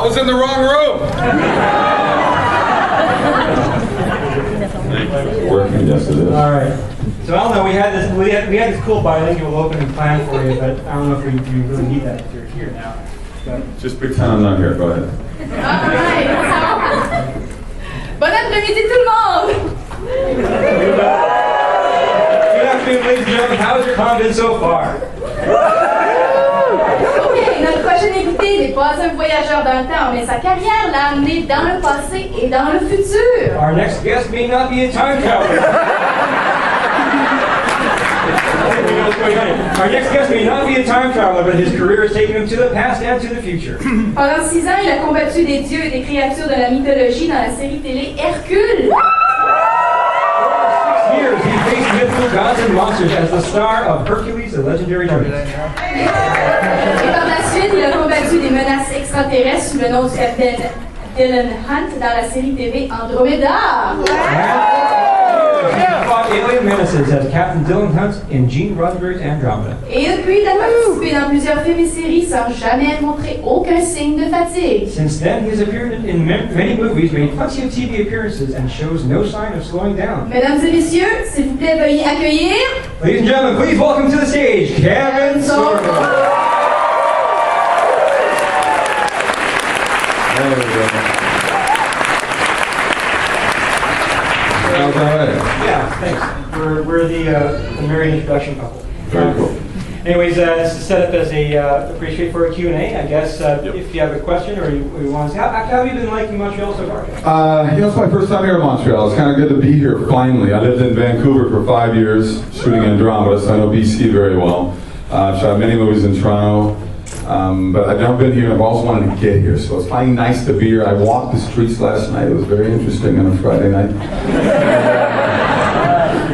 was in the wrong room. Working, yes it is. All right. So I don't know. We had this cool bilingual opening plan for you, but I don't know if you really need that if you're here now. But Just pretend I'm not here. Go ahead. Alright. Bon après-midi tout le monde! good afternoon, ladies and gentlemen. How has your con been so far? Ok, notre prochain invité n'est pas un voyageur dans le temps, mais sa carrière l'a amené dans le passé et dans le futur. Our next guest may not be a time traveler. Our next guest may not be a time traveler, but his career has taken him to the past and to the future. Pendant 6 ans, il a combattu des dieux et des créatures de la mythologie dans la série télé Hercule. For 6 years, he faced mythical gods and monsters as the star of Hercules, the legendary dream. Et par la suite, il a combattu des menaces extraterrestres sous le nom du capitaine Dylan Hunt dans la série TV Andromeda. He fought alien menaces as Captain Dylan Hunt in Gene Roddenberry's Andromeda. Et depuis, il a participé dans plusieurs films et séries sans jamais montrer aucun signe de fatigue. Since then, he has appeared in many movies, made plenty of TV appearances, and shows no sign of slowing down. Mesdames et messieurs, s'il vous plaît, veuillez accueillir... Ladies and gentlemen, please welcome to the stage, Kevin Sorbo. There we go. How's that? Yeah, thanks. We're the married introduction couple. Very cool. Anyways, this is set up as a pretty straightforward Q&A. I guess if you have a question or you want to say, how have you been liking Montreal so far? It's my first time here in Montreal. It's kind of good to be here finally. I lived in Vancouver for 5 years shooting Andromeda, so I know BC very well. I've shot many movies in Toronto, but I've never been here and I've always wanted to get here. So it's finally nice to be here. I walked the streets last night. It was very interesting on a Friday night.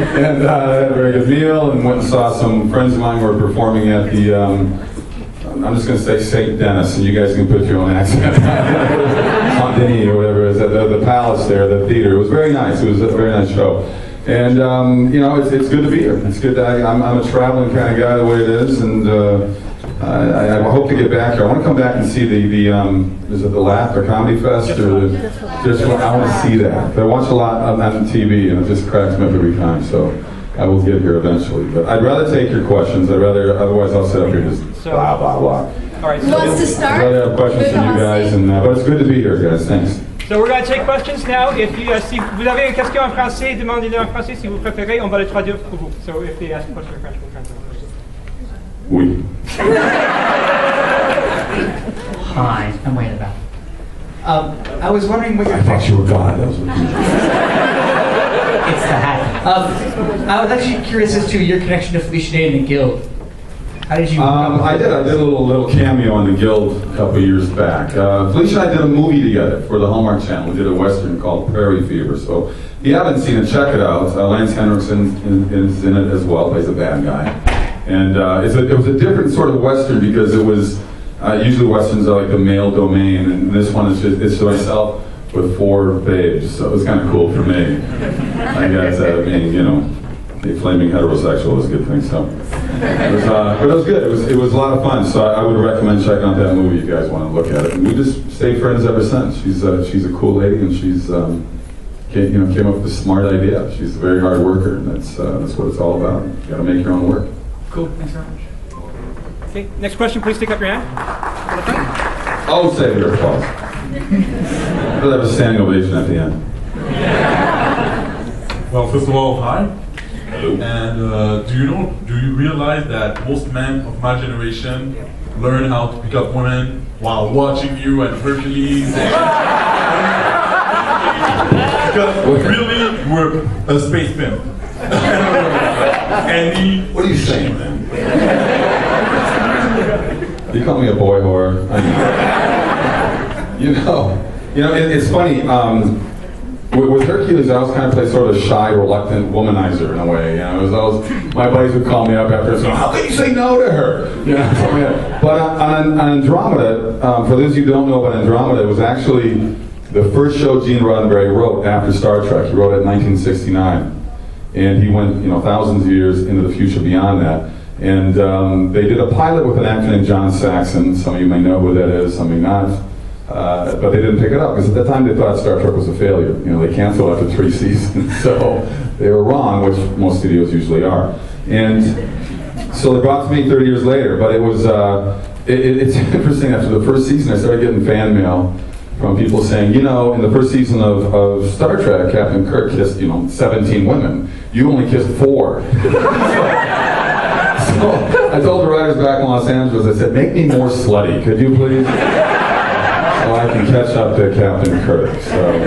And I had a very good meal and went and saw some friends of mine who were performing at the, I'm just going to say St. Denis, and you guys can put your own accent. Saint Denis or whatever it is, the palace there, the theater. It was very nice. It was a very nice show. And, it's good to be here. It's good that I'm a traveling kind of guy the way it is, and I hope to get back here. I want to come back and see is it the Laugh or Comedy Fest? I want to see that. But I watch a lot on TV, and it just cracks me up every time. So I will get here eventually. But I'd rather take your questions. Otherwise I'll sit up here just blah blah blah. All right. Who wants to start? I'd rather have questions from you guys, but it's good to be here, guys. Thanks. So we're going to take questions now. If you, si vous avez une question en français, demandez-le en français. Si vous préférez, on va le traduire pour vous. So if they ask a question in French, we'll translate. Oui. Hi, I'm Wayne about. I was wondering what your I thought you were God. That was what you It's the hat. I was actually curious as to your connection to Felicia Day and the Guild. How did you? I did a little cameo on the Guild a couple of years back. Felicia and I did a movie together for the Hallmark Channel. We did a Western called Prairie Fever. So if you haven't seen it, check it out. Lance Henriksen is in it as well, plays a bad guy. And it was a different sort of Western because it was, usually Westerns are like the male domain, and this one is just myself with 4 babes, so it was kind of cool for me. I guess, the flaming heterosexual is a good thing, so. But it was good, it was a lot of fun, so I would recommend checking out that movie if you guys want to look at it. And we just stayed friends ever since. She's a cool lady, and she's came up with a smart idea. She's a very hard worker, and that's what it's all about. You got to make your own work. Cool, thanks very much. Okay, next question, please stick up your hand. I'll save your applause. We'll have a standing ovation at the end. Well, first of all, hi. Hello. And do you realize that most men of my generation learn how to pick up women while watching you and Hercules? Because really, we're a space pimp. What are you saying, man? You call me a boy whore. It's funny. With Hercules, I was kind of played sort of a shy, reluctant womanizer in a way. My buddies would call me up after and say, "How can you say no to her?" But on Andromeda, for those of you who don't know about Andromeda, it was actually the first show Gene Roddenberry wrote after Star Trek. He wrote it in 1969. And he went, thousands of years into the future beyond that. And they did a pilot with an actor named John Saxon. Some of you may know who that is, some may not. But they didn't pick it up because at that time they thought Star Trek was a failure. You know, they canceled after 3 seasons, so they were wrong, which most studios usually are. And so they brought it to me 30 years later. But it was it's interesting. After the first season, I started getting fan mail from people saying, you know, in the first season of Star Trek, Captain Kirk kissed 17 women. You only kissed 4. So I told the writers back in Los Angeles, I said, make me more slutty, could you please? So I can catch up to Captain Kirk. So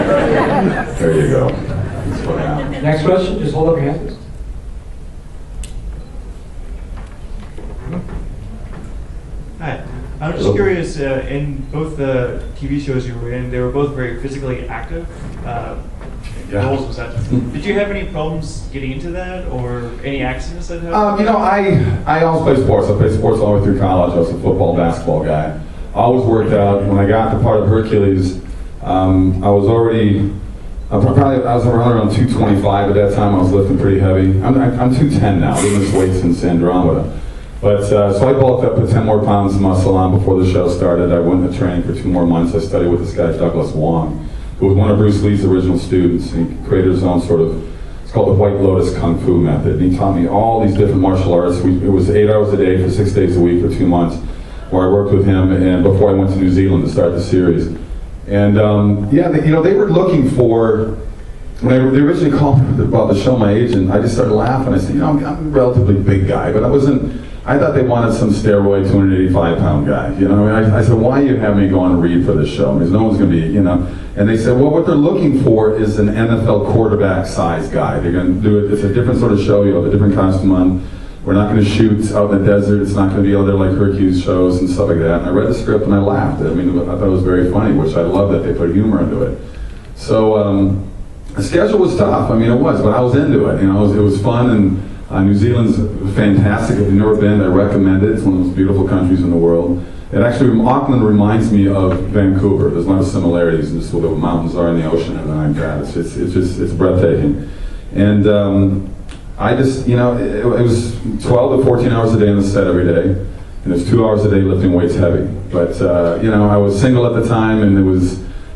there you go. That's what happened. Next question, just hold up your hands. Hi. I'm just curious, in both the TV shows you were in, they were both very physically active. Roles was that. Did you have any problems getting into that, or any accidents that happened? You know, I always played sports. I played sports all the way through college. I was a football, basketball guy. I always worked out. When I got to part of Hercules, I was already, I was around 225 at that time. I was lifting pretty heavy. I'm 210 now. I've been this weight since Andromeda. But so I bulked up, put 10 more pounds of muscle on before the show started. I went to training for 2 more months. I studied with this guy, Douglas Wong, who was one of Bruce Lee's original students. He created his own sort of, it's called the White Lotus Kung Fu method. And he taught me all these different martial arts. It was 8 hours a day for 6 days a week for 2 months, where I worked with him, and before I went to New Zealand to start the series. And yeah, they were looking for, when they originally called me about the show, my agent, I just started laughing. I said, I'm a relatively big guy, but I thought they wanted some steroid 285-pound guy. I said, why you have me go on and read for this show? Because no one's going to be, And they said, well, what they're looking for is an NFL quarterback-sized guy. They're going to do it. It's a different sort of show. You have a different costume on. We're not going to shoot out in the desert. It's not going to be other like Hercules shows and stuff like that. And I read the script and I laughed. I mean, I thought it was very funny, which I love that they put humor into it. So the schedule was tough. I mean, it was, but I was into it. It was fun, and New Zealand's fantastic. If you've never been, I recommend it. It's one of the most beautiful countries in the world. It actually, Auckland reminds me of Vancouver. There's a lot of similarities, and just where the mountains are in the ocean and like that. It's breathtaking. And I just, it was 12 to 14 hours a day on the set every day, and it's 2 hours a day lifting weights heavy. But I was single at the time, and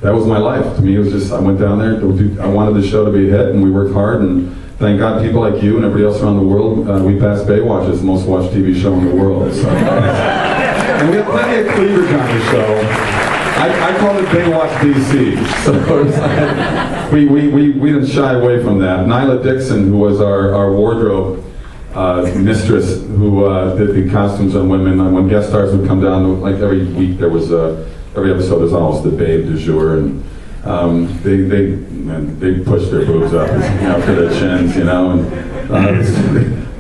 that was my life. To me, it was just, I went down there. I wanted the show to be a hit, and we worked hard. And thank God, people like you and everybody else around the world, we passed Baywatch as the most watched TV show in the world. So. And we had plenty of cleavage on the show. I called it Baywatch DC. So we didn't shy away from that. Nyla Dixon, who was our wardrobe mistress, who did the costumes on women, when guest stars would come down, like every week there was every episode there's almost the babe du jour, and they pushed their boobs up to their chins, and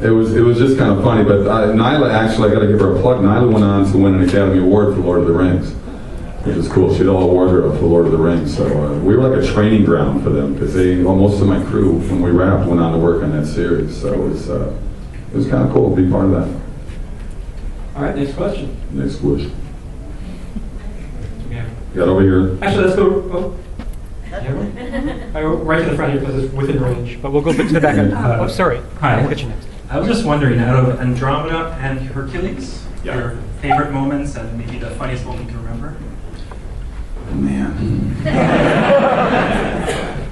it was just kind of funny. But Nyla, actually, I got to give her a plug. Nyla went on to win an Academy Award for Lord of the Rings, which is cool. She did all the wardrobe for Lord of the Rings, so we were like a training ground for them, because most of my crew, when we wrapped, went on to work on that series. So it was kind of cool to be part of that. All right, next question. Next question. Yeah. Got over here. Actually, let's go. Right to the front here because it's within range. But we'll go to the back. Sorry. Hi. We'll get you next. I was just wondering, out of Andromeda and Hercules, Yeah. your favorite moments and maybe the funniest moment you can remember? Man.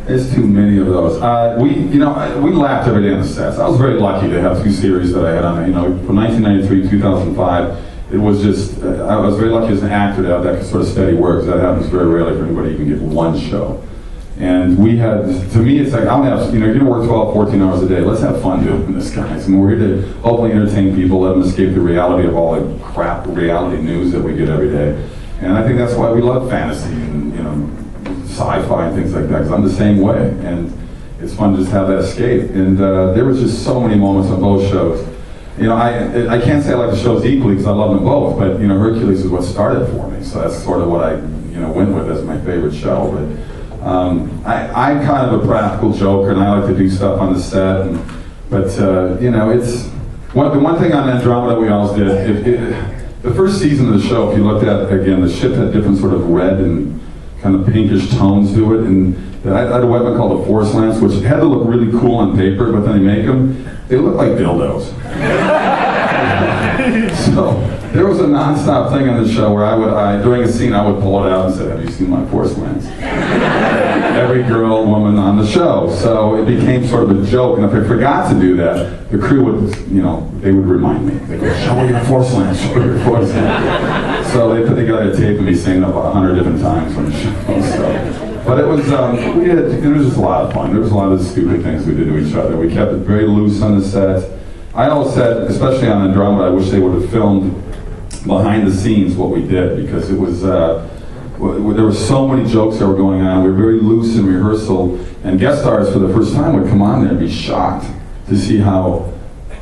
There's too many of those. We laughed every day on the sets. I was very lucky to have 2 series that I had on. From 1993 to 2005, it was just. I was very lucky as an actor to have that sort of steady work. That happens very rarely for anybody to even get one show. And we had, to me, it's like, you're going to work 12, 14 hours a day. Let's have fun doing this, guys. And we're here to hopefully entertain people, let them escape the reality of all the crap reality news that we get every day. And I think that's why we love fantasy and sci-fi and things like that, because I'm the same way. And it's fun to just have that escape. And there was just so many moments on both shows. I can't say I like the shows equally because I love them both, but Hercules is what started for me. So that's sort of what I went with as my favorite show. But I'm kind of a practical joker, and I like to do stuff on the set. But it's the one thing on Andromeda we always did. The first season of the show, if you looked at it again, the ship had different sort of red and kind of pinkish tones to it, and I had a weapon called a force lance, which had to look really cool on paper, but then they look like dildos. So There was a non-stop thing on the show where during a scene, I would pull it out and say, "Have you seen my force lens?" Every girl and woman on the show. So it became sort of a joke, and if I forgot to do that, the crew would, they would remind me. They go, "Show me your force lens, show me your force lens." So they put together a tape of me saying that about 100 different times on the show. So. But it was, it was just a lot of fun. There was a lot of stupid things we did to each other. We kept it very loose on the set. I always said, especially on Andromeda, I wish they would have filmed behind the scenes what we did, because it was, there were so many jokes that were going on. We were very loose in rehearsal, and guest stars for the first time would come on there and be shocked to see how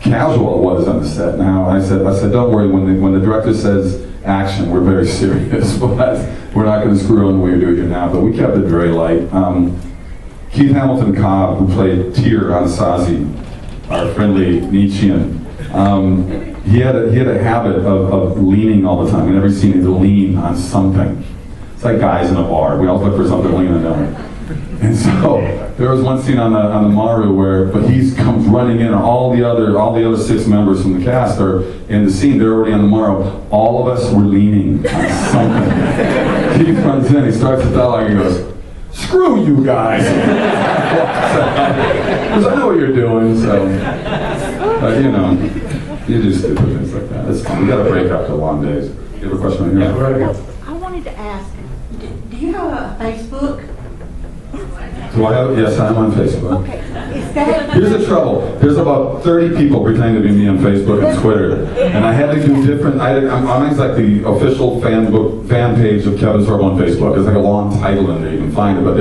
casual it was on the set. Now I said, don't worry, when the director says action, we're very serious, but we're not going to screw on the way we do it here now. But we kept it very light. Keith Hamilton Cobb, who played Tyr on Sazi, our friendly Nietzschean, he had a habit of leaning all the time. In every scene, he'd lean on something. It's like guys in a bar. We all look for something to lean on. And so there was one scene on the Maru but he comes running in, and all the other 6 members from the cast are in the scene. They're already on the Maru. All of us were leaning on something. Keith runs in, he starts to dialogue, and he goes, "Screw you guys!" Because I know what you're doing, so you do stupid things like that. It's fun. We got to break up the long days. You have a question on here? I wanted to ask, do you have a Facebook? Do I have it? Yes, I'm on Facebook. Okay. Is that... Here's the trouble. There's about 30 people pretending to be me on Facebook and Twitter. And I had to do different, I'm like the official fan page of Kevin Sorbo on Facebook. There's like a long title in there, you can find it. But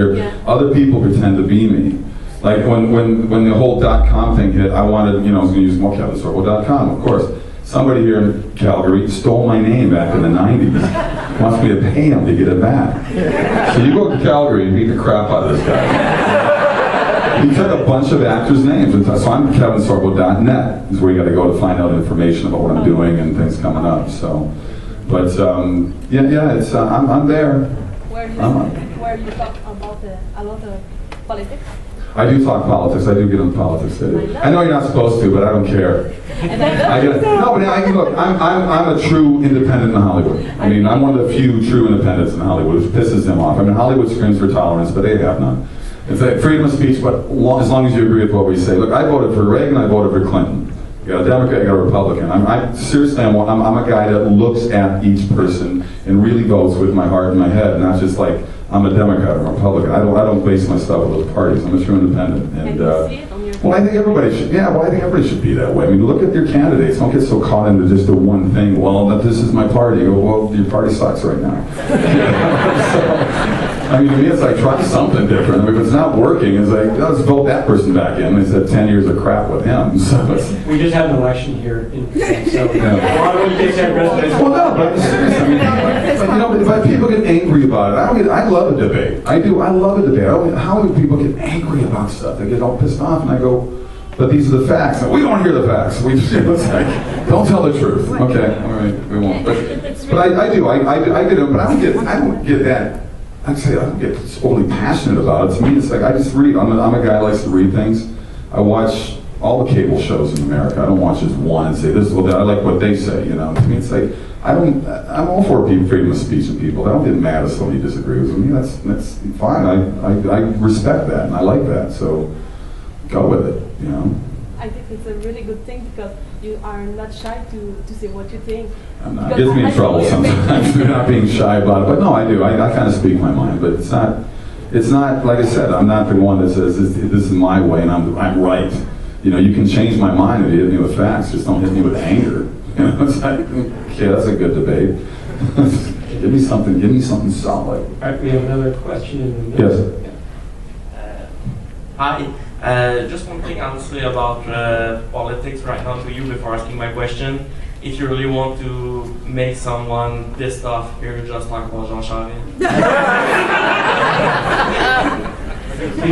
other people pretend to be me. Like when the whole .com thing hit, I wanted, I was going to use more KevinSorbo.com, of course. Somebody here in Calgary stole my name back in the 90s. Wants me to pay him to get it back. So you go to Calgary and beat the crap out of this guy. He took a bunch of actors' names. So I'm KevinSorbo.net is where you got to go to find out information about what I'm doing and things coming up. So, but it's I'm there. Where you talk about a lot of politics? I do talk politics. I do get into politics. I know you're not supposed to, but I don't care. Look, I'm a true independent in Hollywood. I mean, I'm one of the few true independents in Hollywood, which pisses them off. I mean, Hollywood screams for tolerance, but they have none. It's like freedom of speech, but as long as you agree with what we say. Look, I voted for Reagan. I voted for Clinton. You got a Democrat, you got a Republican. Seriously, I'm a guy that looks at each person and really votes with my heart and my head, not just like I'm a Democrat or a Republican. I don't base my stuff with those parties. I'm a true independent. And I think everybody should. Yeah, I think everybody should be that way. I mean, look at your candidates. Don't get so caught into just the one thing. Well, this is my party. Well, your party sucks right now. I mean, to me, it's like, try something different. I mean, if it's not working, it's like, let's vote that person back in. They said 10 years of crap with him. So we just had an election here, so a lot of them get residential. Well, no, but seriously, if people get angry about it, I love a debate. I do. I love a debate. How do people get angry about stuff? They get all pissed off, and I go, but these are the facts. And we don't hear the facts. We just, it's like, don't tell the truth. Okay, all right, we won't. But I do. I get it, but I don't get that. I'd say I don't get overly passionate about it. To me, it's like I just read. I'm a guy who likes to read things. I watch all the cable shows in America. I don't watch just one and say this is what I like what they say. To me, it's like I'm all for freedom of speech and people. I don't get mad if somebody disagrees with me. That's fine. I respect that and I like that. So go with it. I think it's a really good thing because you are not shy to say what you think. It gets me in trouble sometimes for not being shy about it. But no, I do. I kind of speak my mind. But it's not like I said, I'm not the one that says this is my way and I'm right. You can change my mind if you hit me with facts. Just don't hit me with anger. It's like, okay, that's a good debate. Give me something solid. All right, we have another question in the middle. Yes. Hi. Just one thing I would say about politics right now to you before asking my question. If you really want to make someone pissed off, here just talk about Jean Charest.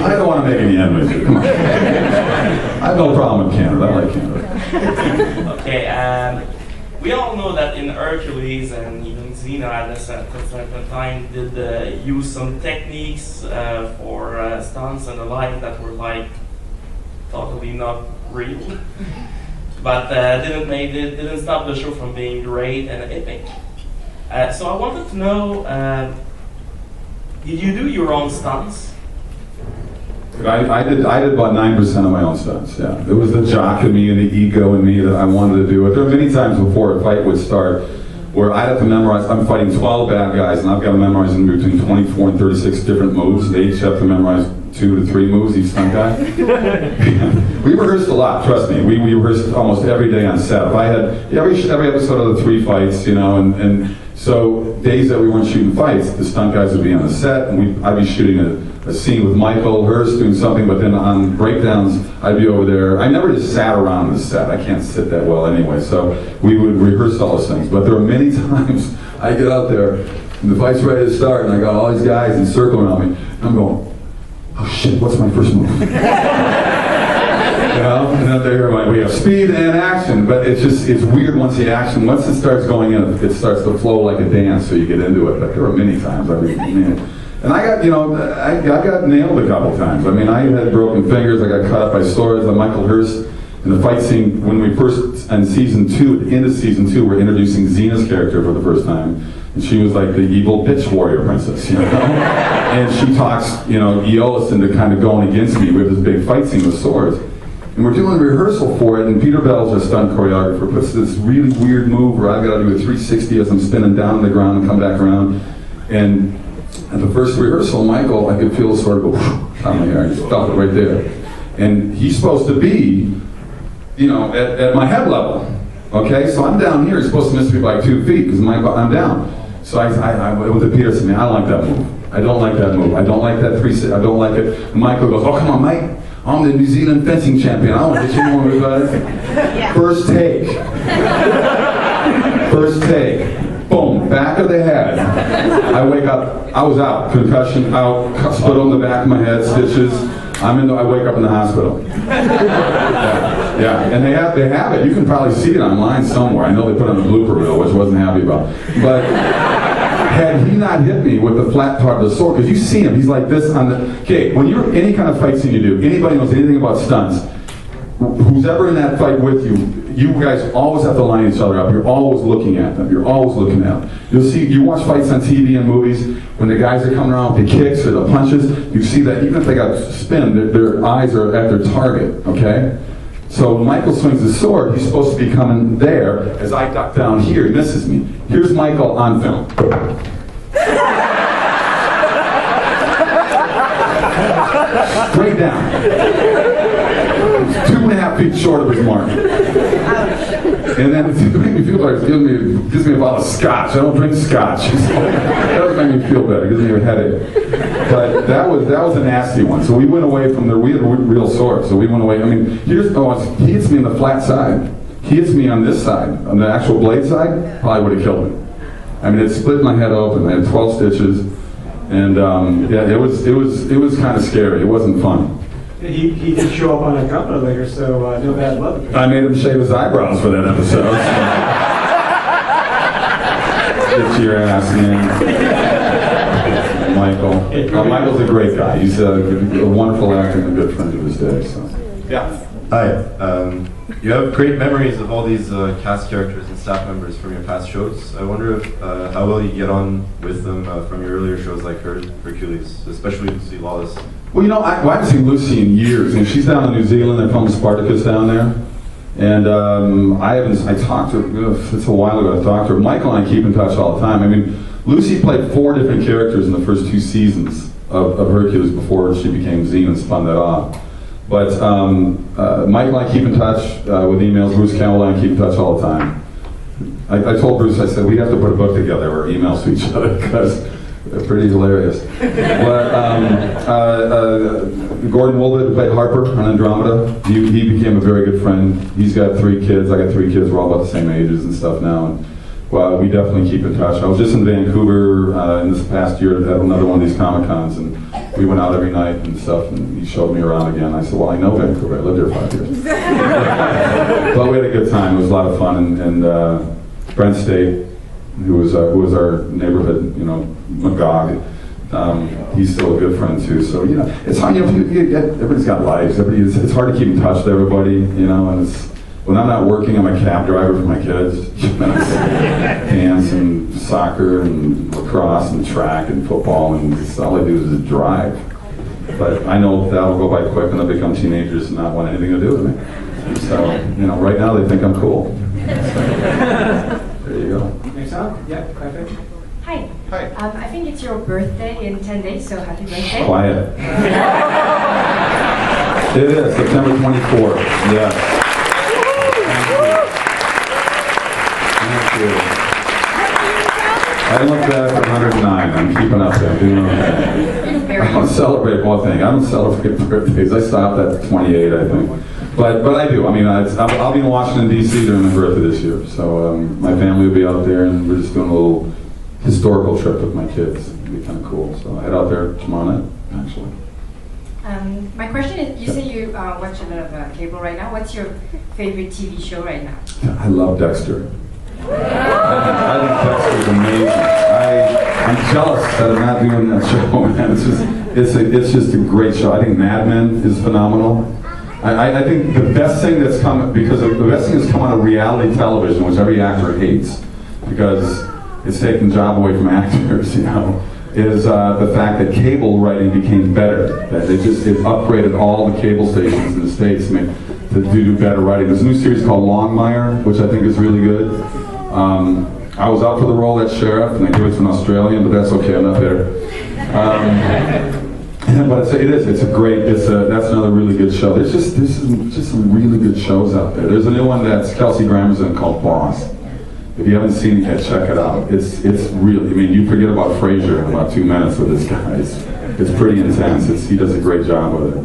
I don't want to make any enemies. Come on. I have no problem with Canada. I like Canada. Okay. We all know that in Hercules and even Xena at a certain time did use some techniques for stunts and the like that were like totally not real. but didn't stop the show from being great and epic. So I wanted to know, did you do your own stunts? I did about 9% of my own stunts, yeah. It was the jock in me and the ego in me that I wanted to do it. There were many times before a fight would start where I'd have to memorize, I'm fighting 12 bad guys and I've got to memorize in between 24 and 36 different moves. They each have to memorize 2 to 3 moves, each stunt guy. We rehearsed a lot, trust me. We rehearsed almost every day on set. If I had every episode of the 3 fights, you know, and so days that we weren't shooting fights, the stunt guys would be on the set, and I'd be shooting a scene with Michael Hurst doing something, but then on breakdowns, I'd be over there. I never just sat around the set. I can't sit that well anyway, so we would rehearse all those things. But there were many times I get out there, and the fight's ready to start, and I got all these guys in circle around me, and I'm going, oh shit, what's my first move? You know, and then they're like, we have speed and action, but it's weird once it starts going in, it starts to flow like a dance, so you get into it. But there were many times and I got, you know, I got nailed a couple times. I mean, I had broken fingers, I got cut up by swords. Michael Hurst, in the fight scene, when we first, in season 2, at the end of season 2, we're introducing Xena's character for the first time. And she was like the evil bitch warrior princess, you know? And she talks, you know, Aeolus into kind of going against me with this big fight scene with swords. And we're doing a rehearsal for it, and Peter Bell's our stunt choreographer, puts this really weird move where I've got to do a 360 as I'm spinning down on the ground and come back around. And at the first rehearsal, Michael, I could feel the sword go down my hair. I just felt it right there. And he's supposed to be, you know, at my head level. Okay, so I'm down here. He's supposed to miss me by 2 feet because I'm down. So I went to Peter and said, man, I don't like that move. I don't like that move. I don't like that 360. I don't like it. And Michael goes, oh, come on, Mike. I'm the New Zealand fencing champion. I don't want to hit you more about it. Yeah. First take. First take. Boom, back of the head. I wake up, I was out, concussion out, split on the back of my head, stitches. I wake up in the hospital. Yeah, and they have it. You can probably see it online somewhere. I know they put it on the blooper reel, which I wasn't happy about. But had he not hit me with the flat part of the sword, because you see him, he's like this on the, okay, when you're, any kind of fight scene you do, anybody knows anything about stunts, who's ever in that fight with you, you guys always have to line each other up. You're always looking at them. You're always looking at them. You'll see, you watch fights on TV and movies, when the guys are coming around with the kicks or the punches, you see that even if they got spin, their eyes are at their target, okay? So when Michael swings his sword, he's supposed to be coming there. As I duck down here, he misses me. Here's Michael on film. Straight down. 2.5 feet short of his mark. And then to make me feel better, it gives me a bottle of scotch. I don't drink scotch. So that doesn't make me feel better. It gives me a headache. But that was a nasty one. So we went away from there. We had real swords. So we went away. I mean, he hits me on the flat side. He hits me on this side. On the actual blade side, probably would have killed me. I mean, it split my head open. I had 12 stitches. And yeah, it was kind of scary. It wasn't fun. He did show up on Andromeda later, so no bad blood. I made him shave his eyebrows for that episode. Get your ass, man. Michael. Michael's a great guy. He's a wonderful actor and a good friend of his day. So. Yeah. Hi. You have great memories of all these cast characters and staff members from your past shows. I wonder if, how well you get on with them from your earlier shows like Hercules, especially Lucy Lawless. Well, you know, I haven't seen Lucy in years. And she's down in New Zealand. They're filming Spartacus down there. And I talked to her, it's a while ago I talked to her. Michael and I keep in touch all the time. I mean, Lucy played 4 different characters in the first 2 seasons of Hercules before she became Xena and spun that off. But Michael and I keep in touch with emails. Bruce Campbell and I keep in touch all the time. I told Bruce, I said, we have to put a book together or emails to each other because they're pretty hilarious. But Gordon Woolbit, who played Harper on Andromeda, he became a very good friend. He's got 3 kids. I got 3 kids. We're all about the same ages and stuff now. And, well, we definitely keep in touch. I was just in Vancouver in this past year at another one of these Comic-Cons, and we went out every night and stuff, and he showed me around again. I said, well, I know Vancouver. I lived there 5 years. But we had a good time. It was a lot of fun. And Brent State, who was our neighborhood, you know, Magog, he's still a good friend too. So, you know, it's hard. You know, everybody's got lives. It's hard to keep in touch with everybody, you know, and When I'm not working, I'm a cab driver for my kids. Dance and soccer and lacrosse and track and football, and all I do is drive. But I know that'll go by quick when they become teenagers and not want anything to do with me. So, right now they think I'm cool. There you go. Next up? Yeah, perfect. Hi. Hi. I think it's your birthday in 10 days, so happy birthday. Quiet. It is, September 24th. Yes. Thank you. I look back at 109. I'm keeping up there. I'm doing okay. I don't celebrate one thing. I don't celebrate birthdays. I stopped at 28, I think. But I do. I mean, I'll be in Washington, D.C. during my birthday this year. So my family will be out there, and we're just doing a little historical trip with my kids. It'll be kind of cool. So I head out there tomorrow night, actually. My question is, you say you watch a lot of cable right now. What's your favorite TV show right now? I love Dexter. I think Dexter's amazing. I'm jealous that I'm not doing that show, man. It's just a great show. I think Mad Men is phenomenal. I think the best thing that's come, because the best thing that's come out of reality television, which every actor hates, because it's taken the job away from actors, is the fact that cable writing became better. That it upgraded all the cable stations in the States to do better writing. There's a new series called Longmire, which I think is really good. I was out for the role as sheriff, and I knew it's an Australian, but that's okay, I'm not bitter. But it's a great, that's another really good show. There's just some really good shows out there. There's a new one that's Kelsey Grammer's in called Boss. If you haven't seen it yet, check it out. It's really, you forget about Frasier in about 2 minutes with this guy. It's pretty intense. He does a great job with it.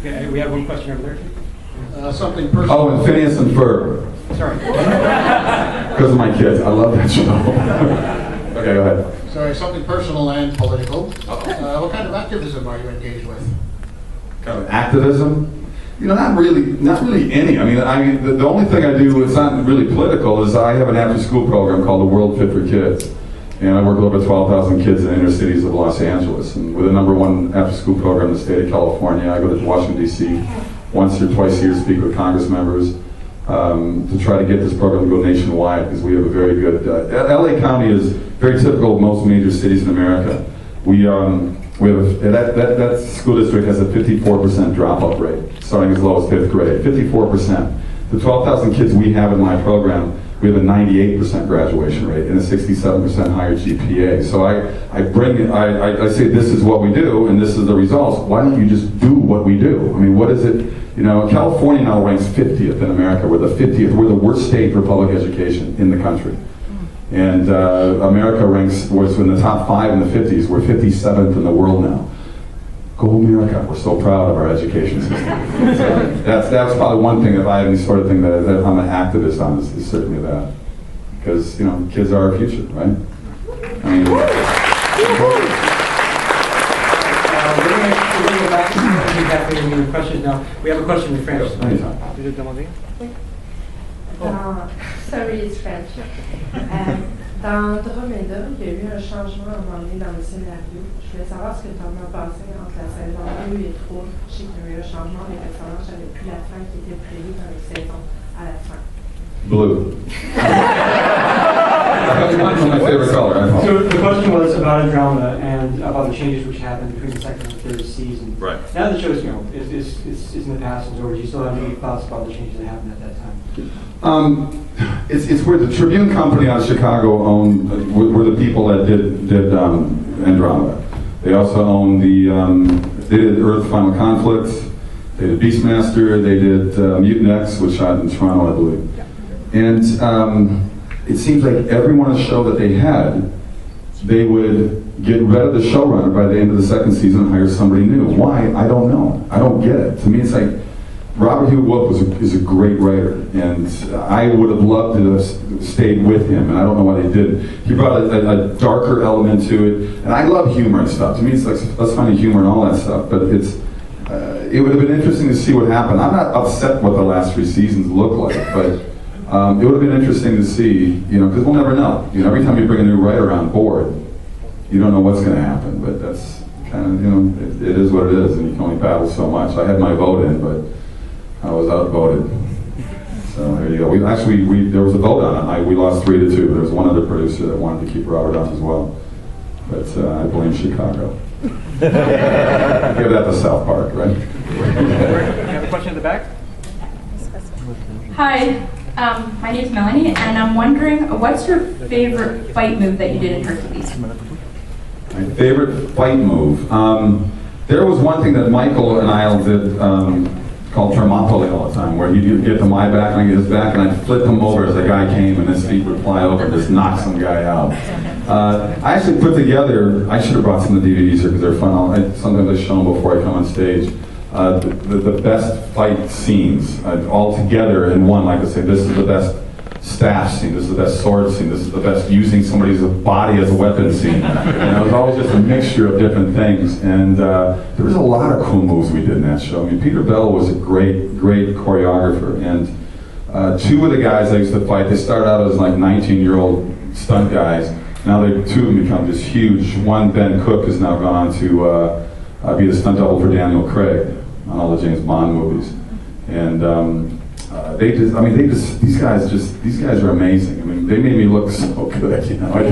Okay, we have one question over there. Something personal. Oh, and Phineas and Ferb. Sorry. Because of my kids. I love that show. Okay, go ahead. Sorry, something personal and political. What kind of activism are you engaged with? Kind of activism? Not really any. The only thing I do, it's not really political, is I have an after-school program called the World Fit for Kids. And I work with over 12,000 kids in the inner cities of Los Angeles. And we're the #1 after-school program in the state of California. I go to Washington, D.C. once or twice a year to speak with Congress members to try to get this program to go nationwide, because we have a very good... LA County is very typical of most major cities in America. We have that school district has a 54% dropout rate, starting as low as 5th grade. 54%. The 12,000 kids we have in my program, we have a 98% graduation rate and a 67% higher GPA. So I say this is what we do and this is the results. Why don't you just do what we do? What is it? California now ranks 50th in America. We're the 50th. We're the worst state for public education in the country. And America was in the top 5 in the 50s. We're 57th in the world now. Go America. We're so proud of our education system. So that's probably one thing, if I have any sort of thing that I'm an activist on, is certainly that. Because, kids are our future, right? We're going to go back to the questions now. We have a question in French. Sorry, it's French. Dans Andromeda, il y a eu un changement à un moment donné dans le scénario. Je voulais savoir ce que tu en as pensé entre la saison 2 et 3. Je sais qu'il y a eu un changement, les personnages n'avaient plus la fin qui était prévue dans les saisons à la fin. Blue. That's my favorite color. So the question was about Andromeda and about the changes which happened between the second and third season. Right. Now the show's, it's in the past and over. Do you still have any thoughts about the changes that happened at that time? It's where the Tribune Company out of Chicago were the people that did Andromeda. They also owned they did Earth Final Conflicts, they did Beastmaster, they did Mutant X, which shot in Toronto, I believe. And it seems like every one of the show that they had, they would get rid of the showrunner by the end of the second season and hire somebody new. Why? I don't know. I don't get it. To me, it's like, Robert Hugh Wolfe is a great writer, and I would have loved to have stayed with him, and I don't know why they didn't. He brought a darker element to it, and I love humor and stuff. To me, it's like, let's find the humor and all that stuff, but it would have been interesting to see what happened. I'm not upset what the last 3 seasons look like, but it would have been interesting to see, because we'll never know. Every time you bring a new writer on board, you don't know what's going to happen, but that's kind of, it is what it is, and you can only battle so much. I had my vote in, but I was outvoted. So there you go. There was a vote on it. We lost 3-2. There was one other producer that wanted to keep Robert on as well. But I blame Chicago. Give that to South Park, right? You have a question in the back? Hi, my name is Melanie, and I'm wondering, what's your favorite fight move that you did in Hercules? My favorite fight move. There was one thing that Michael and I did called Termopole all the time, where he'd get to my back and I get his back, and I'd flip him over as the guy came, and his feet would fly over and just knock some guy out. I actually put together, I should have brought some of the DVDs here because they're fun. Sometimes I show them before I come on stage. The best fight scenes all together in one. Like I say, this is the best staff scene, this is the best sword scene, this is the best using somebody's body as a weapon scene. It was always just a mixture of different things. And there was a lot of cool moves we did in that show. I mean, Peter Bell was a great choreographer. And 2 of the guys I used to fight, they started out as like 19-year-old stunt guys. Now 2 of them become just huge. One, Ben Cook, has now gone on to be the stunt double for Daniel Craig on all the James Bond movies. And these guys are amazing. I mean, they made me look so good, you know. I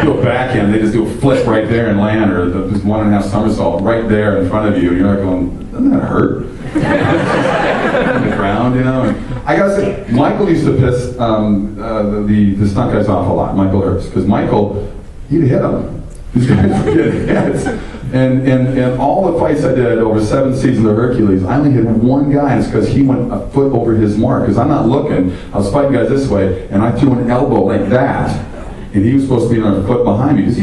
do a backhand, they just do a flip right there and land, or just 1.5 somersault right there in front of you, and you're not going, doesn't that hurt? On the ground, you know. And I gotta say, Michael used to piss the stunt guys off a lot, Michael Hurst, because Michael, he'd hit them. These guys were getting hits. And all the fights I did over 7 seasons of Hercules, I only hit one guy, and it's because he went a foot over his mark. Because I'm not looking, I was fighting guys this way, and I threw an elbow like that, and he was supposed to be on a foot behind me. Because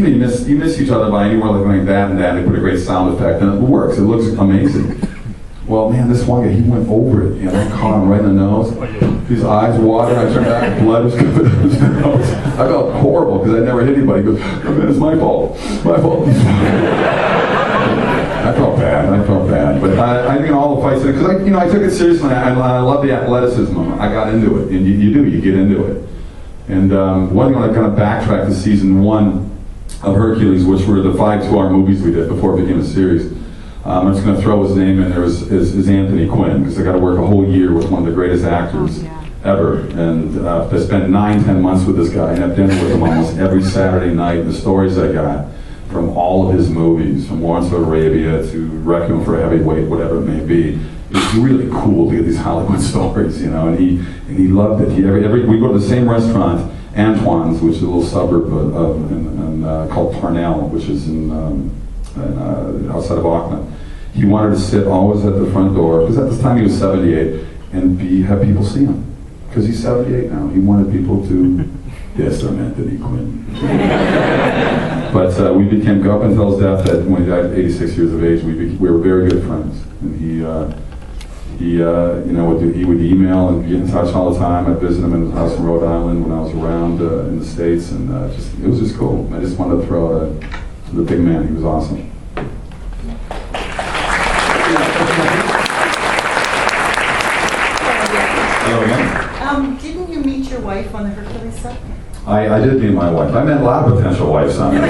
you miss each other by anywhere like that and that. They put a great sound effect, and it works. It looks amazing. Well, man, this one guy, he went over it, and I caught him right in the nose. His eyes watered. I turned back, blood was coming out of his nose. I felt horrible because I never hit anybody. He goes, oh, man, it's my fault. My fault. I felt bad. But I think in all the fights, because I took it seriously. I love the athleticism. I got into it, and you get into it. And one thing I kind of backtrack to season 1 of Hercules, which were the 5 2-hour movies we did before it became a series. I'm just going to throw his name in there, is Anthony Quinn, because I got to work a whole year with one of the greatest actors ever. And I spent 9-10 months with this guy and have dinner with him almost every Saturday night. And the stories I got from all of his movies, from Lawrence of Arabia to Requiem for a Heavyweight, whatever it may be, it's really cool to get these Hollywood stories, you know. And he loved it. We go to the same restaurant, Antoine's, which is a little suburb called Parnell, which is outside of Auckland. He wanted to sit always at the front door, because at this time he was 78, and have people see him. Because he's 78 now. He wanted people to, yes, I'm Anthony Quinn. But we became, up until his death, when he died at 86 years of age, we were very good friends. And he would email and get in touch all the time. I'd visit him in his house in Rhode Island when I was around in the States, and it was just cool. I just wanted to throw to the big man. He was awesome. Hello again. Didn't you meet your wife on the Hercules set? I did meet my wife. I met a lot of potential wives on it.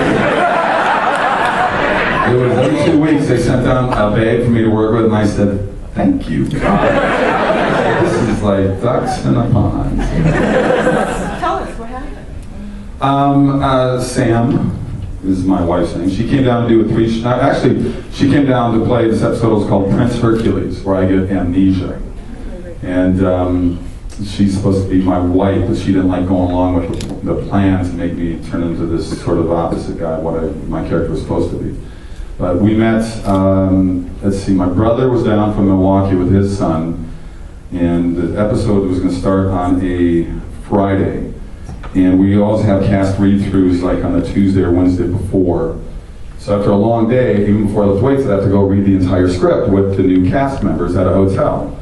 It was every 2 weeks they sent down a babe for me to work with, and I said, thank you, God. This is like ducks in a pond. Tell us what happened. Sam is my wife's name. She came down to do she came down to play, this episode was called Prince Hercules, where I get amnesia. And she's supposed to be my wife, but she didn't like going along with the plan to make me turn into this sort of opposite guy, my character was supposed to be. But we met, my brother was down from Milwaukee with his son, and the episode was going to start on a Friday. And we always have cast read-throughs like on the Tuesday or Wednesday before. So after a long day, even before I left weights, I have to go read the entire script with the new cast members at a hotel.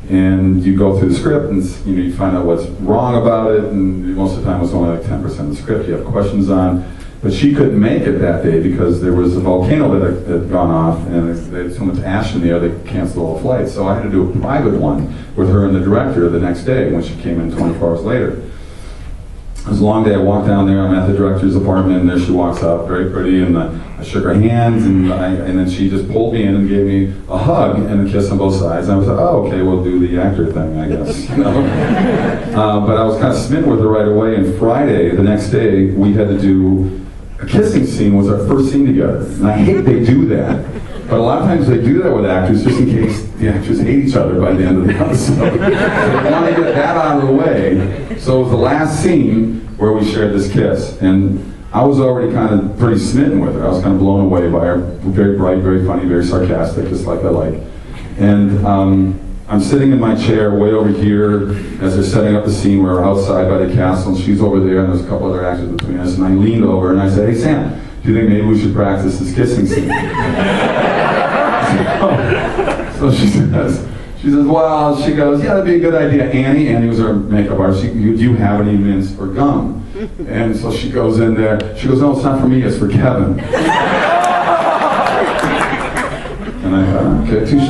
And you go through the script and you find out what's wrong about it, and most of the time it's only like 10% of the script you have questions on. But she couldn't make it that day because there was a volcano that had gone off, and they had so much ash in the air they canceled all the flights. So I had to do a private one with her and the director the next day when she came in 24 hours later. It was a long day. I walked down there. I'm at the director's apartment, and there she walks up, very pretty, and I shook her hands, and then she just pulled me in and gave me a hug and a kiss on both sides. And I was like, oh, okay, we'll do the actor thing, I guess. You know? But I was kind of smitten with her right away. And Friday, the next day, we had to do a kissing scene. Was our first scene together, and I hate they do that. But a lot of times they do that with actors just in case the actors hate each other by the end of the episode. So they want to get that out of the way. So it was the last scene where we shared this kiss. And I was already kind of pretty smitten with her. I was kind of blown away by her. Very bright, very funny, very sarcastic, just like I like. And I'm sitting in my chair way over here as they're setting up the scene. We're outside by the castle, and she's over there, and there's a couple other actors between us. And I leaned over and I said, hey, Sam, do you think maybe we should practice this kissing scene? So she says, well, she goes, yeah, that'd be a good idea. Annie was our makeup artist. Do you have any mints or gum? And so she goes in there. She goes, no, it's not for me, it's for Kevin. And I thought, okay, touche.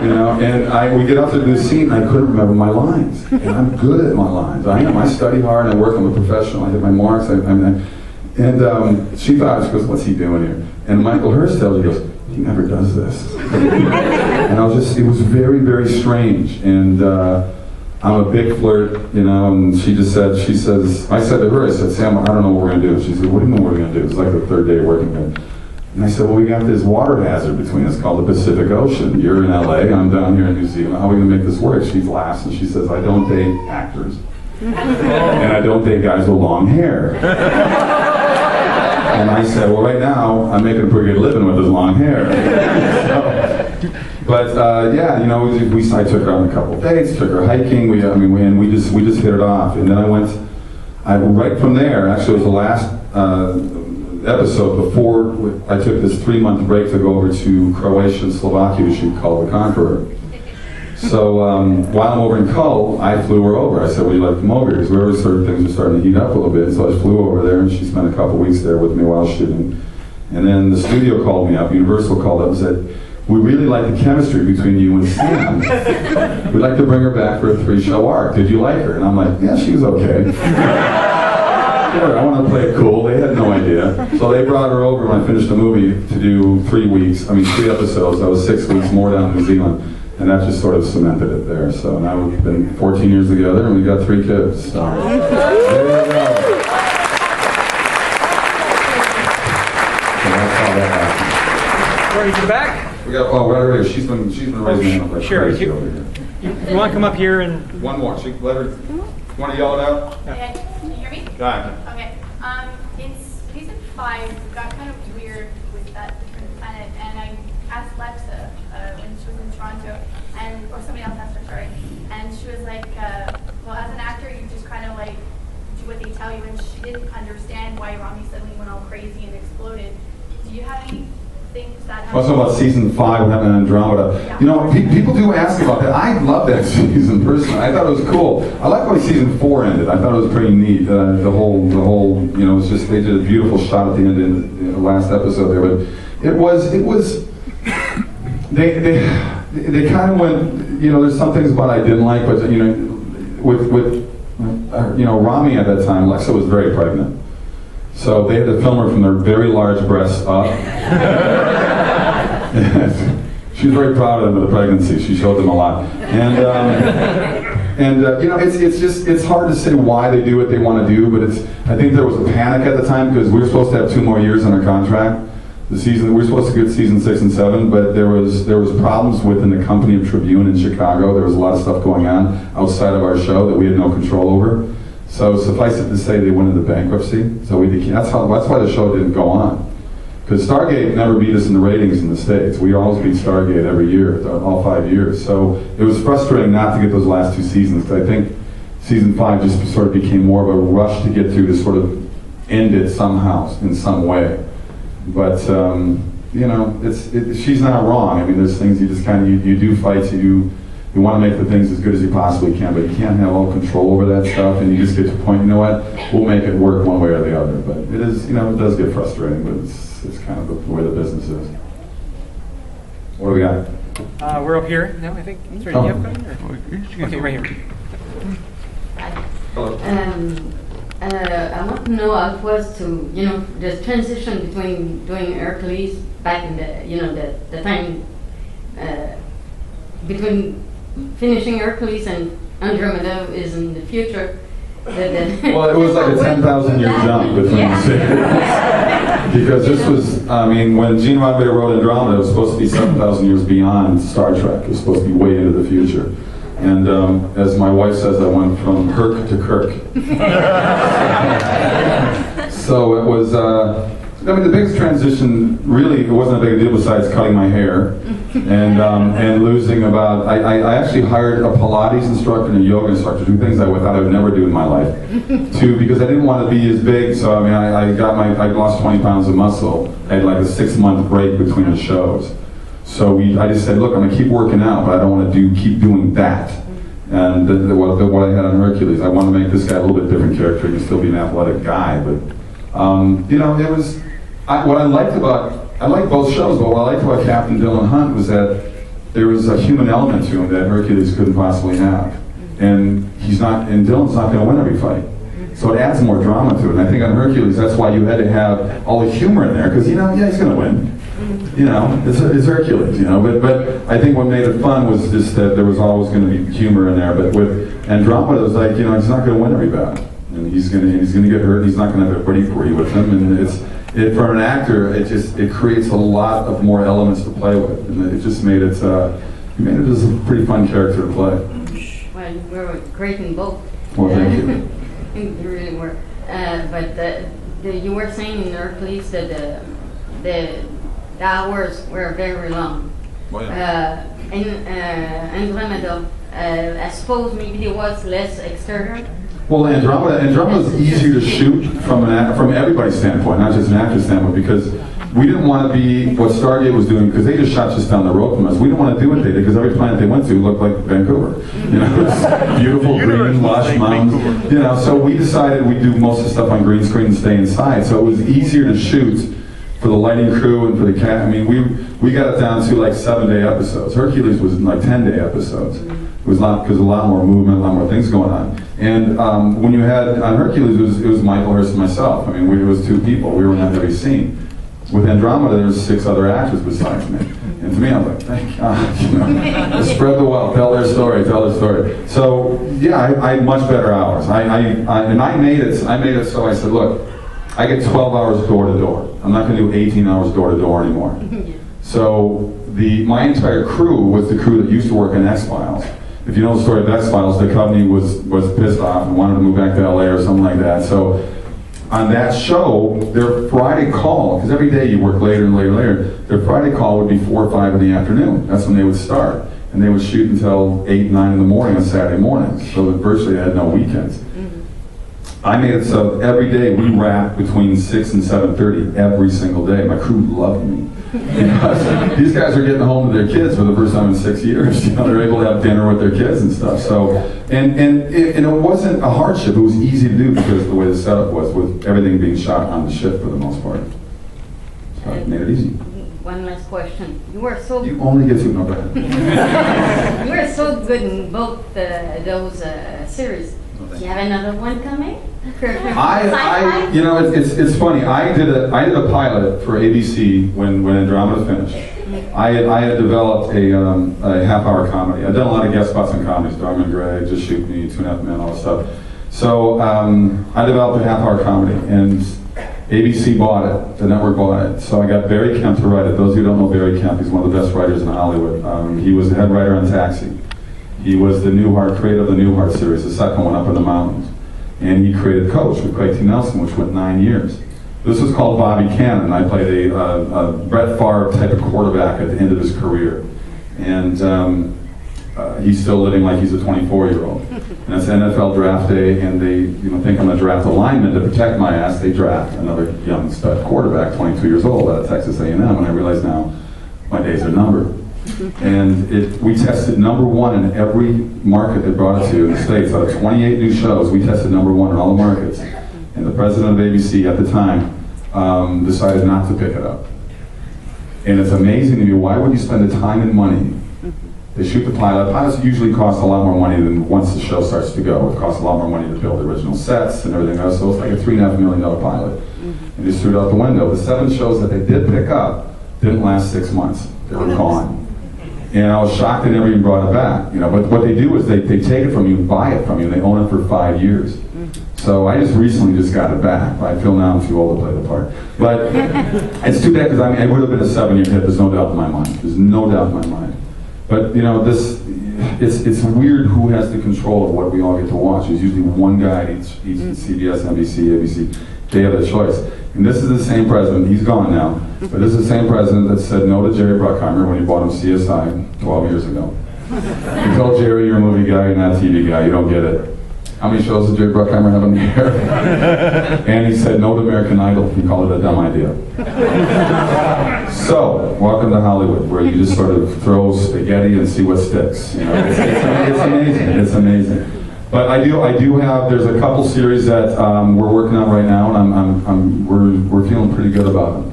You know, and we get up to this scene, and I couldn't remember my lines. And I'm good at my lines. I am. I study hard, and I work. I'm a professional. I hit my marks. And she thought, she goes, what's he doing here? And Michael Hurst tells me, he goes, he never does this. And it was very, very strange. And I'm a big flirt, you know, and she says, I said to her, I said, Sam, I don't know what we're going to do. She said, what do you mean what we're going to do? It's like the third day working with. And I said, well, we got this water hazard between us called the Pacific Ocean. You're in LA, I'm down here in New Zealand. How are we going to make this work? She laughs and she says, I don't date actors. And I don't date guys with long hair. And I said, well, right now, I'm making a pretty good living with his long hair. Yeah, you know, I took her on a couple of dates, took her hiking, we just hit it off. And then right from there, actually it was the last episode before I took this 3-month break to go over to Croatia and Slovakia to shoot Call the Conqueror. So while I'm over in Cull, I flew her over. I said, would you like to come over here? Because we already started, things were starting to heat up a little bit. So I flew over there, and she spent a couple weeks there with me while shooting. And then the studio called me up, Universal called up and said, we really like the chemistry between you and Sam. We'd like to bring her back for a 3-show arc. Did you like her? And I'm like, yeah, she was okay. Sure, I want to play it cool. They had no idea. So they brought her over when I finished the movie to do 3 episodes. That was 6 weeks more down in New Zealand. And that just sort of cemented it there. So now we've been 14 years together, and we've got 3 kids. So there you go. So that's how that happened. Ready to the back? We got, right here. She's been raising her hand like sure. crazy over here. You want to come up here and... One more. Let her... Want to yell it out? Okay. Can you hear me? Yeah. Okay. In season 5, it got kind of weird with that different planet, and I asked Lexa when she was in Toronto, or somebody else asked her, sorry, and she was like, well, as an actor, you just kind of like do what they tell you, and she didn't understand why Rami suddenly went all crazy and exploded. Do you have any things that have... Also about season 5, what happened in Andromeda. Yeah. You know, people do ask about that. I love that season personally. I thought it was cool. I like the way season 4 ended. I thought it was pretty neat. The whole, you know, it's just, they did a beautiful shot at the end in the last episode there. But it was, they kind of went, you know, there's some things about I didn't like, but, you know, with you know, Rami at that time, Lexa was very pregnant. So they had to film her from their very large breasts up. She was very proud of them with the pregnancy. She showed them a lot. And you know, it's hard to say why they do what they want to do, but I think there was a panic at the time because we were supposed to have 2 more years on our contract. We were supposed to get season 6 and 7, but there was problems within the company of Tribune in Chicago. There was a lot of stuff going on outside of our show that we had no control over. So suffice it to say, they went into bankruptcy. So that's why the show didn't go on. Because Stargate never beat us in the ratings in the States. We always beat Stargate every year, all 5 years. So it was frustrating not to get those last 2 seasons. I think season 5 just sort of became more of a rush to get through to sort of end it somehow, in some way. But you know, she's not wrong. I mean, there's things you just kind of you do fights. You want to make the things as good as you possibly can, but you can't have all control over that stuff. And you just get to the point. You know what? We'll make it work one way or the other. But it is, you know, it does get frustrating. But it's kind of the way the business is. What do we got? We're up here now, I think. Sorry, do you have a question? Okay, right here. I want to know how it was to, the transition between doing Hercules back in the, the time between finishing Hercules and Andromeda is in the future. Well, it was like a 10,000 year jump between the series. Because this was, when Gene Roddenberry wrote Andromeda, it was supposed to be 7,000 years beyond Star Trek. It was supposed to be way into the future. And as my wife says, I went from Herc to Kirk. So it was, the biggest transition, really, it wasn't a big deal besides cutting my hair and losing about, I actually hired a Pilates instructor and a yoga instructor, two things I thought I would never do in my life. Because I didn't want to be as big, so I lost 20 pounds of muscle. I had like a 6-month break between the shows. So I just said, look, I'm going to keep working out, but I don't want to keep doing that. And what I had on Hercules, I want to make this guy a little bit different character. He can still be an athletic guy, but it was. What I liked I liked both shows, but what I liked about Captain Dylan Hunt was that there was a human element to him that Hercules couldn't possibly have, and Dylan's not going to win every fight. So it adds more drama to it. And I think on Hercules, that's why you had to have all the humor in there, because he's going to win. It's Hercules, but I think what made it fun was just that there was always going to be humor in there. But with Andromeda, it was like, he's not going to win every battle, and he's going to get hurt. And he's not going to have everybody agree with him, and for an actor, it creates a lot of more elements to play with, and it just made it just a pretty fun character to play. Well, you were great in both. Well, thank you. You really were. But you were saying in Hercules that the hours were very long. Oh, yeah. In Andromeda, I suppose maybe there was less exterior. Well, Andromeda is easier to shoot from everybody's standpoint, not just an actor's standpoint, because we didn't want to be what Stargate was doing, because they just shot just down the road from us. We didn't want to do what they did, because every planet they went to looked like Vancouver. It's beautiful, green, lush mountains. So we decided we'd do most of the stuff on green screen and stay inside. So it was easier to shoot for the lighting crew and for the cat. We got it down to like 7-day episodes. Hercules was like 10-day episodes. It was because a lot more movement, a lot more things going on. And when you had on Hercules, it was Michael Hurst and myself. It was 2 people. We were in every scene. With Andromeda, there's 6 other actors besides me. And to me, I was like, thank God, let's spread the wealth, tell their story. So yeah, I had much better hours. I made it so I said, look, I get 12 hours door to door. I'm not going to do 18 hours door to door anymore. So my entire crew was the crew that used to work in X-Files. If you know the story of X-Files, the company was pissed off and wanted to move back to LA or something like that. So on that show, their Friday call, because every day you work later and later, their Friday call would be 4 or 5 in the afternoon. That's when they would start. And they would shoot until 8, 9 in the morning on Saturday mornings. So virtually they had no weekends. I made it so every day we wrapped between 6 and 7:30 every single day. My crew loved me. These guys are getting home to their kids for the first time in 6 years. They're able to have dinner with their kids and stuff. So, and it wasn't a hardship. It was easy to do because of the way the setup was, with everything being shot on the ship for the most part. So it made it easy. One last question. You were so. You only get 2. No, go ahead. You were so good in both those series. Do you have another one coming? It's funny. I did a pilot for ABC when Andromeda finished. I had developed a half-hour comedy. I'd done a lot of guest spots on comedies, Dharma and Greg, Just Shoot Me, 2.5 Men, all that stuff. So I developed a half-hour comedy, and ABC bought it. The network bought it. So I got Barry Kemp to write it. Those who don't know Barry Kemp, he's one of the best writers in Hollywood. He was the head writer on Taxi. He was the creator of the Newhart series, the second one, Up in the Mountains. And he created Coach with Craig T. Nelson, which went 9 years. This was called Bobby Cannon. I played a Brett Favre type of quarterback at the end of his career. And he's still living like he's a 24-year-old. And it's NFL draft day, and they think I'm going to draft a lineman to protect my ass. They draft another young stud quarterback, 22 years old, out of Texas A&M. And I realize now my days are numbered. And we tested #1 in every market they brought it to in the States. Out of 28 new shows, we tested #1 in all the markets. And the president of ABC at the time decided not to pick it up. And it's amazing to me, why would you spend the time and money They shoot the pilot. Pilots usually cost a lot more money than once the show starts to go. It costs a lot more money to build the original sets and everything else, so it's like a $3.5 million pilot. And just threw it out the window. The 7 shows that they did pick up didn't last 6 months. They were gone. And I was shocked they never even brought it back. You know, but what they do is they take it from you and buy it from you, and they own it for 5 years. So I just recently got it back. I feel now I'm too old to play the part. But it's too bad because I mean, it would have been a 7-year hit. There's no doubt in my mind. There's no doubt in my mind. But you know, it's weird who has the control of what we all get to watch. There's usually one guy at each CBS, NBC, ABC. They have the choice. And this is the same president, he's gone now, but this is the same president that said no to Jerry Bruckheimer when he bought him CSI 12 years ago. He told Jerry, you're a movie guy, you're not a TV guy, you don't get it. How many shows did Jerry Bruckheimer have on the air? And he said no to American Idol, he called it a dumb idea. So, welcome to Hollywood, where you just sort of throw spaghetti and see what sticks. You know, it's amazing, it's amazing. But I do have. There's a couple series that we're working on right now, and we're feeling pretty good about them.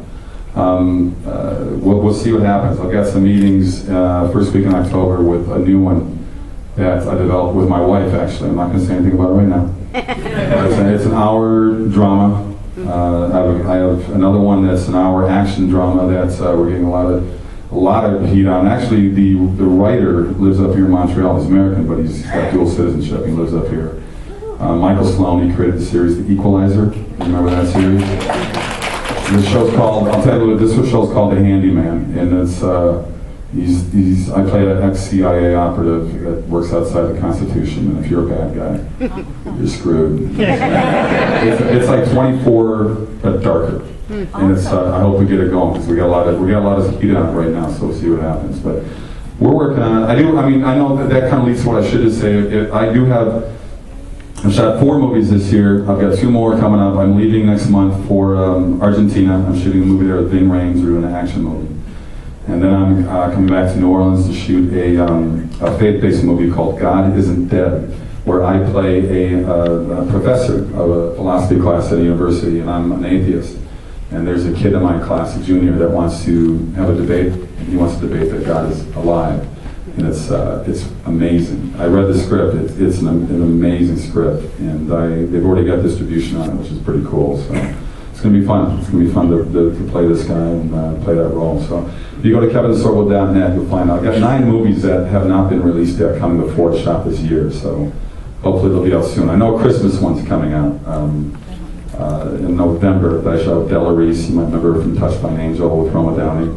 We'll see what happens. I've got some meetings first week in October with a new one that I developed with my wife. Actually, I'm not going to say anything about it right now. It's an hour drama. I have another one that's an hour action drama that we're getting a lot of heat on. Actually, the writer lives up here in Montreal. He's American, but he's got dual citizenship. He lives up here. Michael Sloan, he created the series The Equalizer. Remember that series? This show's called, I'll tell you what, this show's called The Handyman. And it's, I play an ex-CIA operative that works outside the Constitution. And if you're a bad guy, you're screwed. It's like 24, but darker. And it's, I hope we get it going because we got a lot of heat on it right now, so we'll see what happens. But we're working on it. I know that kind of leads to what I should just say. I've shot 4 movies this year. I've got 2 more coming up. I'm leaving next month for Argentina. I'm shooting a movie there with Ving Rhames. We're doing an action movie. And then I'm coming back to New Orleans to shoot a faith-based movie called God Isn't Dead, where I play a professor of a philosophy class at a university, and I'm an atheist. And there's a kid in my class, a junior, that wants to have a debate. He wants to debate that God is alive. And it's amazing. I read the script. It's an amazing script. And they've already got distribution on it, which is pretty cool. So it's going to be fun. It's going to be fun to play this guy and play that role. So if you go to kevinsorbo.net, you'll find out. I've got 9 movies that have not been released yet coming to 4th shop this year. So hopefully they'll be out soon. I know a Christmas one's coming out. In November, that I shot with Della Reese, you might remember her from Touched by an Angel with Roma Downey,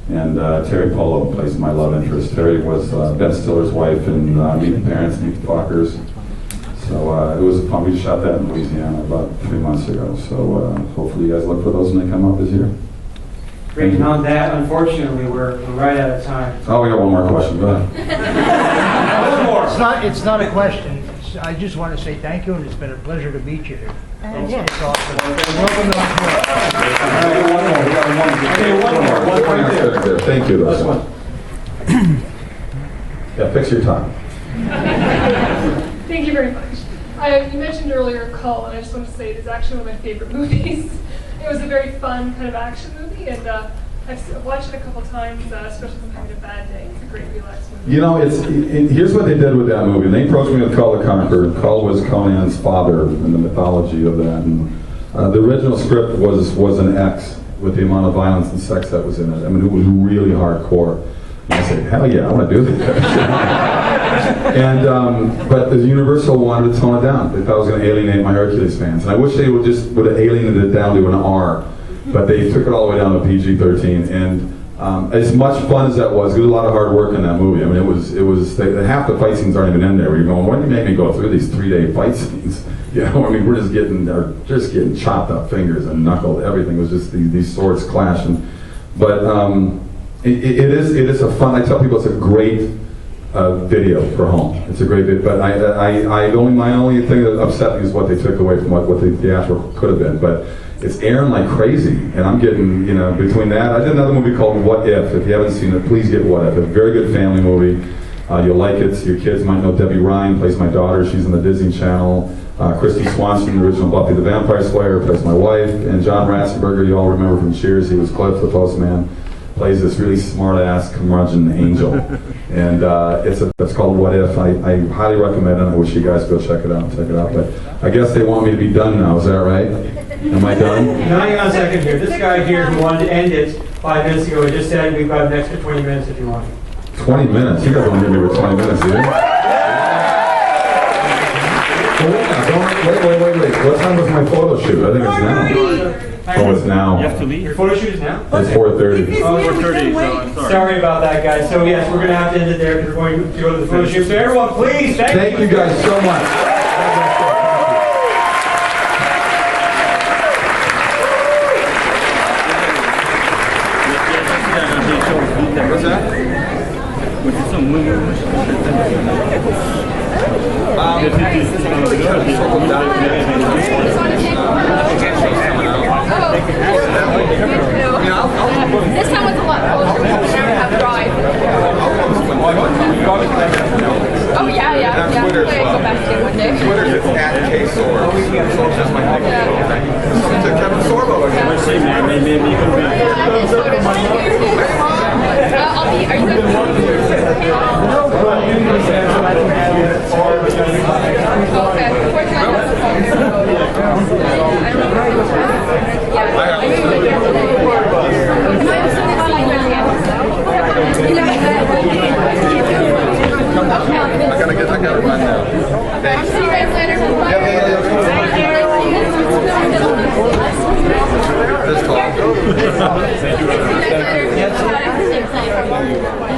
and Terry Polo plays my love interest. Terry was Ben Stiller's wife in Meet the Parents, Meet the Fockers. So it was fun. We shot that in Louisiana about 3 months ago. So hopefully you guys look for those when they come up this year. Great. On that, unfortunately, we're right out of time. Oh, we got one more question. Go ahead. One more. It's not a question. I just want to say thank you, and it's been a pleasure to meet you here. It's awesome. Welcome to One more. Thank you. Yeah, fix your time. Thank you very much. You mentioned earlier Cull, and I just want to say it is actually one of my favorite movies. It was a very fun kind of action movie, and I've watched it a couple times, especially when I'm having a bad day. It's a great relaxed movie. You know, here's what they did with that movie. They approached me with Cull the Conqueror. Cull was Conan's father in the mythology of that. And, the original script was an X with the amount of violence and sex that was in it. I mean, it was really hardcore. And I said, hell yeah, I want to do this. And but the Universal wanted to tone it down. They thought it was going to alienate my Hercules fans. And I wish they would have alienated it down to an R. But they took it all the way down to PG-13. And as much fun as that was, there was a lot of hard work in that movie. I mean, it was half the fight scenes aren't even in there. Where you're going, why do you make me go through these 3-day fight scenes? You know, I mean, we're just getting chopped up fingers and knuckled. Everything was just these swords clashing. But it is a fun. I tell people it's a great video for home. It's a great video. But my only thing that upset me is what they took away from what the theatrical could have been. But it's airing like crazy, and I'm getting, you know, between that. I did another movie called What If. If you haven't seen it, please get What If. It's a very good family movie. You'll like it. Your kids might know Debbie Ryan plays my daughter. She's on the Disney Channel. Christy Swanson, the original Buffy the Vampire Slayer, plays my wife. And John Ratzenberger, you all remember from Cheers. He was Cliff, the postman. plays this really smart-ass curmudgeon angel. And it's called What If. I highly recommend it. I wish you guys go check it out. But I guess they want me to be done now. Is that right? Am I done? Now, hang on a second here. This guy here who wanted to end it 5 minutes ago just said we've got an extra 20 minutes if you want. 20 minutes? You guys don't give me with 20 minutes, do you? Wait. What time was my photo shoot? I think it's now. Oh, it's now. You have to leave? Your photo shoot is now? It's 4:30. Oh, 4:30, so I'm sorry. Sorry about that, guys. So, yes, we're going to have to end it there because we're going to go to the photo shoot. So, everyone, please, thank you guys so much. What's that? This time was a lot closer. We never have to drive. Oh yeah. We're gonna go back to one day. Twitter's at K-Sorb. Sorb's just my nickname. To Kevin Sorbo again. Maybe you can be. I'll be. Are you good? Okay. I gotta run now. Thanks. See you guys later. Just talk. See you guys later.